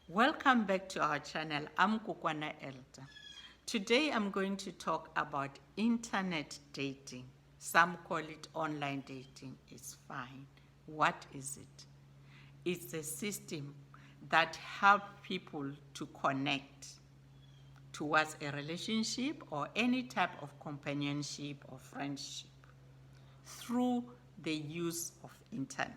Welcome back to our channel. I'm Kokwana Elta. Today I'm going to talk about internet dating. Some call it online dating. It's fine. What is it? It's a system that helps people to connect towards a relationship or any type of companionship or friendship through the use of internet.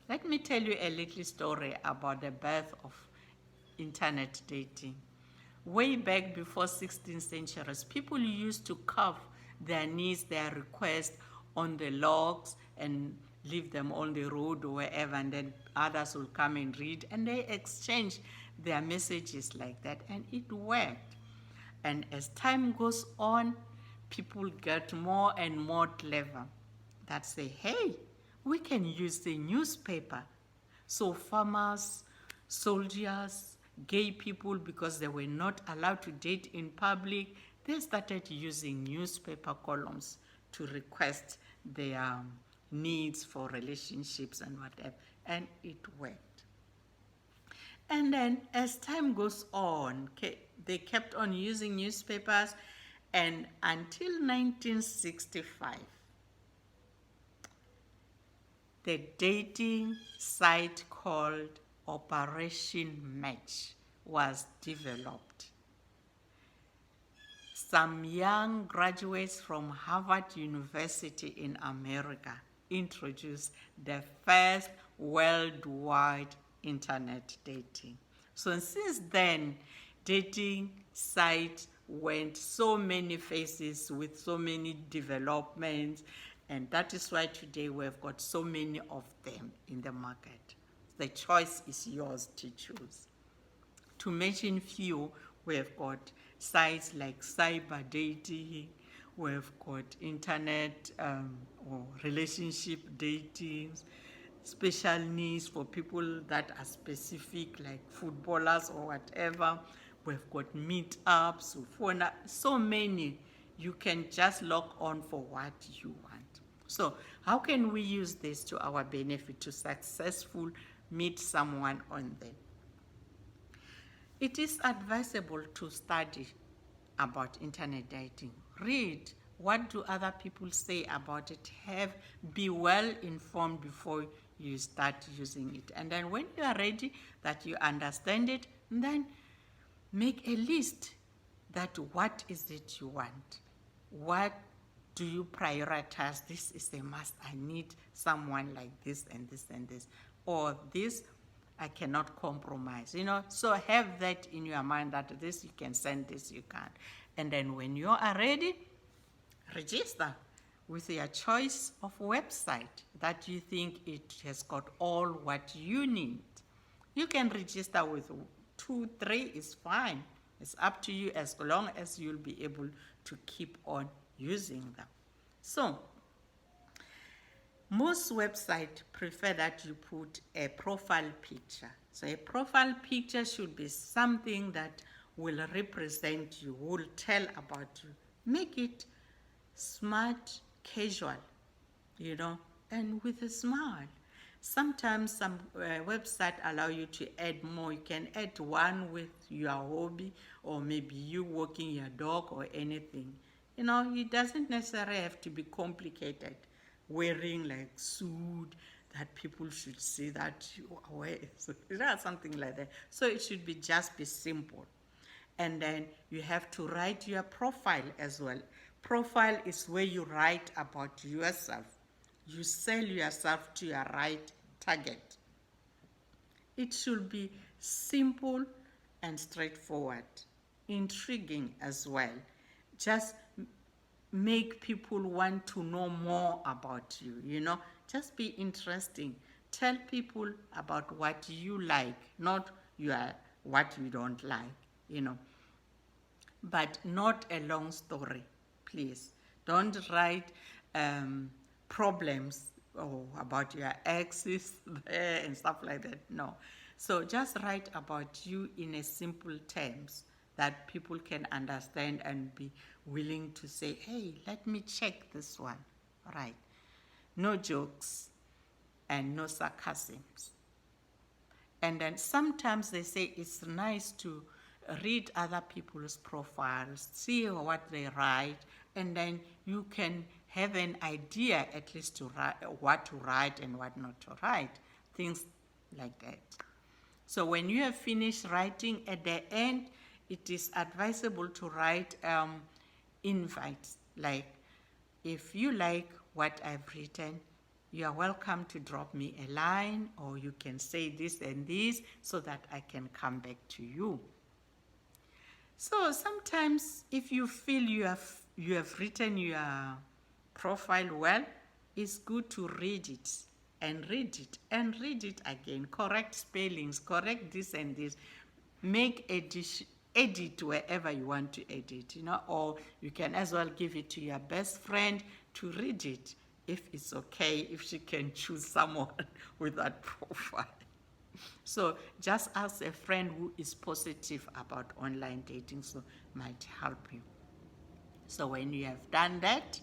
Let me tell you a little story about the birth of internet dating. Way back before 16th centuries, people used to carve their needs, their requests on the logs and leave them on the road or wherever, and then others will come and read, and they exchange their messages like that, and it worked. And as time goes on, people get more and more clever that say, hey, we can use the newspaper. So farmers, soldiers, gay people, because they were not allowed to date in public, they started using newspaper columns to request their needs for relationships and whatever, and it worked. And then as time goes on, they kept on using newspapers, and until 1965, the dating site called Operation Match was developed. Some young graduates from Harvard University in America introduced the first worldwide internet dating. So since then, dating sites went so many phases with so many developments, and that is why today we've got so many of them in the market. The choice is yours to choose. To mention few, we've got sites like cyber dating, we've got internet or relationship dating, special needs for people that are specific, like footballers or whatever. We've got meetups, so many. You can just log on for what you want. So how can we use this to our benefit to successfully meet someone on them? It is advisable to study about internet dating. Read what do other people say about it. Be well informed before you start using it. And then when you are ready, that you understand it, then make a list that what is it you want. What do you prioritize? This is a must. I need someone like this and this and this. Or this I cannot compromise, So have that in your mind that this you can send, this you can't. And then when you are ready, register with your choice of website that you think it has got all what you need. You can register with 2, 3 is fine. It's up to you as long as you'll be able to keep on using them. So most websites prefer that you put a profile picture. So a profile picture should be something that will represent you, will tell about you. Make it smart, casual, and with a smile. Sometimes some websites allow you to add more. You can add one with your hobby, or maybe you walking your dog or anything. It doesn't necessarily have to be complicated. Wearing like suit that people should see that you are wearing, something like that. So it should just be simple. And then you have to write your profile as well. Profile is where you write about yourself. You sell yourself to your right target. It should be simple and straightforward, intriguing as well. Just make people want to know more about you, Just be interesting. Tell people about what you like, not what you don't like, But not a long story, please. Don't write problems about your exes there and stuff like that. No. So just write about you in a simple terms that people can understand and be willing to say, hey, let me check this one. Right. No jokes and no sarcasms. And then sometimes they say it's nice to read other people's profiles, see what they write, and then you can have an idea at least to write, what to write and what not to write, things like that. So when you have finished writing, at the end, it is advisable to write invites, like, if you like what I've written, you are welcome to drop me a line, or you can say this and this so that I can come back to you. So sometimes if you feel you have written your profile well, it's good to read it and read it and read it again. Correct spellings, correct this and this. Make edit wherever you want to edit, or you can as well give it to your best friend to read it, if it's okay, if she can choose someone with that profile. So just ask a friend who is positive about online dating, so might help you. So when you have done that,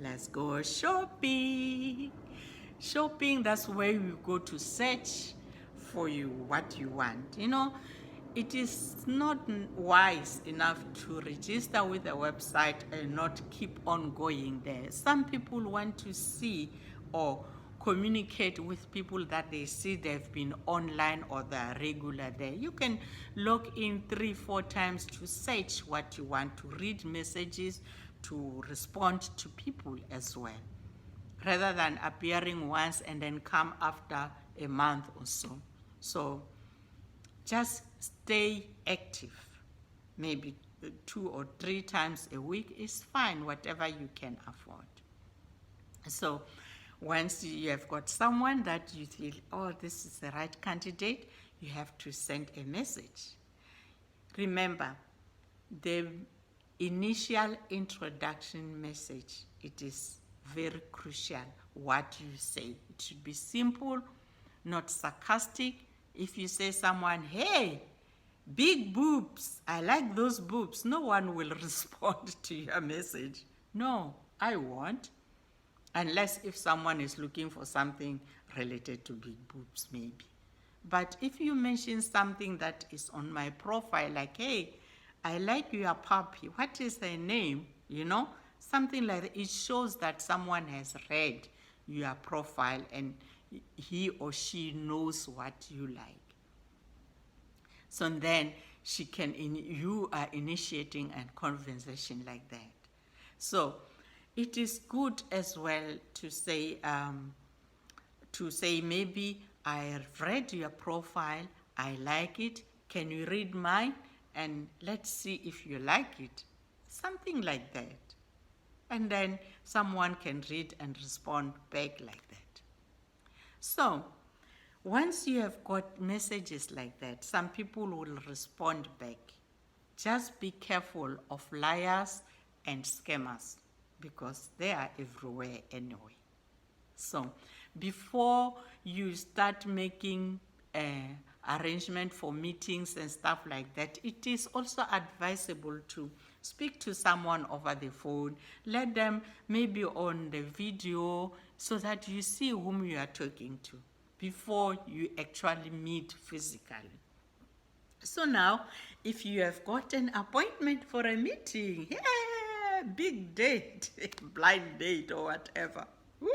let's go shopping. Shopping, that's where you go to search for what you want. It is not wise enough to register with a website and not keep on going there. Some people want to see or communicate with people that they see they've been online or they're regular there. You can log in 3-4 times to search what you want, to read messages, to respond to people as well, rather than appearing once and then come after a month or so. So just stay active. Maybe 2 or 3 times a week is fine, whatever you can afford. So once you have got someone that you feel, oh, this is the right candidate, you have to send a message. Remember, the initial introduction message, it is very crucial what you say. It should be simple, not sarcastic. If you say someone, hey, big boobs, I like those boobs, no one will respond to your message. No, I won't. Unless if someone is looking for something related to big boobs, maybe. But if you mention something that is on my profile, like, hey, I like your puppy, what is her name? Something like that. It shows that someone has read your profile and he or she knows what you like. So then you are initiating a conversation like that. So it is good as well to say maybe, I have read your profile, I like it, can you read mine? And let's see if you like it. Something like that. And then someone can read and respond back like that. So once you have got messages like that, some people will respond back. Just be careful of liars and scammers, because they are everywhere anyway. So before you start making arrangement for meetings and stuff like that, it is also advisable to speak to someone over the phone. Let them maybe on the video so that you see whom you are talking to before you actually meet physically. So now, if you have got an appointment for a meeting, yeah, big date, blind date or whatever, woo.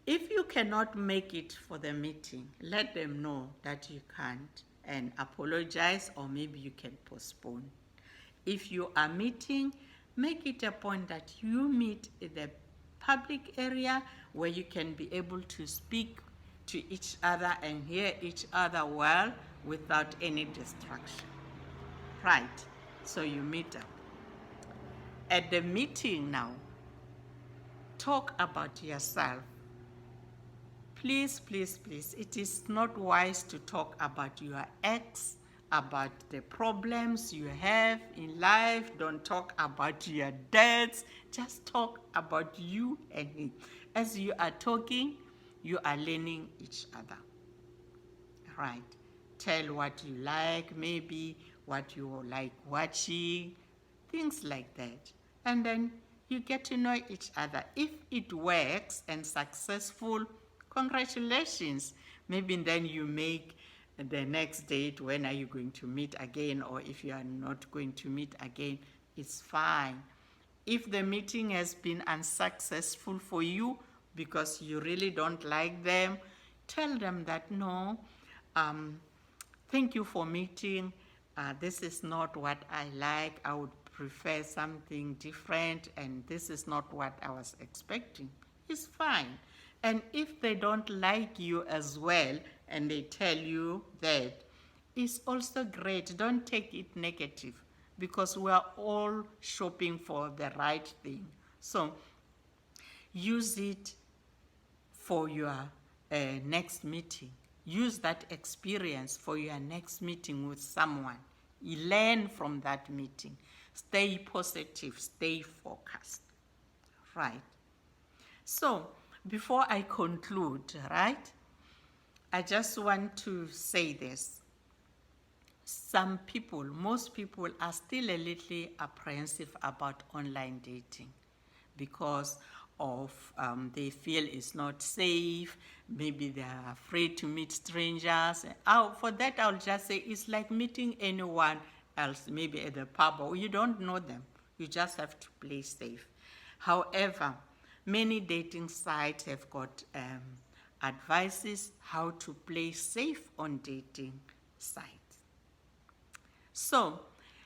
If you cannot make it for the meeting, let them know that you can't and apologize, or maybe you can postpone. If you are meeting, make it a point that you meet in the public area where you can be able to speak to each other and hear each other well without any distraction. Right, so you meet up. At the meeting now, talk about yourself. Please, please, please, it is not wise to talk about your ex, about the problems you have in life. Don't talk about your debts. Just talk about you and him. As you are talking, you are learning each other. Right. Tell what you like, maybe what you like watching, things like that. And then you get to know each other. If it works and successful, congratulations. Maybe then you make the next date, when are you going to meet again, or if you are not going to meet again, it's fine. If the meeting has been unsuccessful for you because you really don't like them, tell them that no, thank you for meeting. This is not what I like. I would prefer something different, and this is not what I was expecting. It's fine. And if they don't like you as well and they tell you that, it's also great. Don't take it negative, because we are all shopping for the right thing. So use it for your next meeting. Use that experience for your next meeting with someone. You learn from that meeting. Stay positive, stay focused. Right. So, before I conclude, right, I just want to say this. Some people, most people, are still a little apprehensive about online dating because of they feel it's not safe. Maybe they are afraid to meet strangers. For that, I'll just say it's like meeting anyone else, maybe at the pub, or you don't know them. You just have to play safe. However, many dating sites have got advices how to play safe on dating sites. So,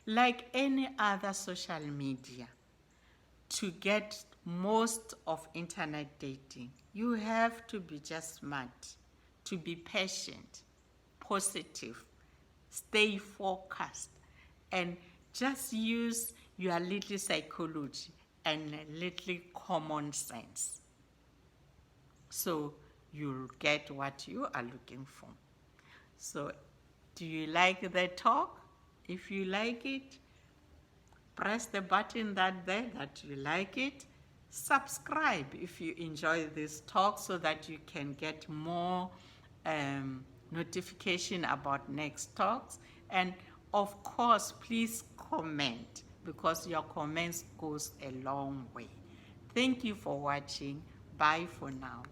like any other social media, to get most of internet dating, you have to be just smart, to be patient, positive, stay focused, and just use your little psychology and a little common sense. So you'll get what you are looking for. So, do you like the talk? If you like it, press the button that you like it. Subscribe if you enjoy this talk, so that you can get more notification about next talks. And of course, please comment, because your comments goes a long way. Thank you for watching. Bye for now.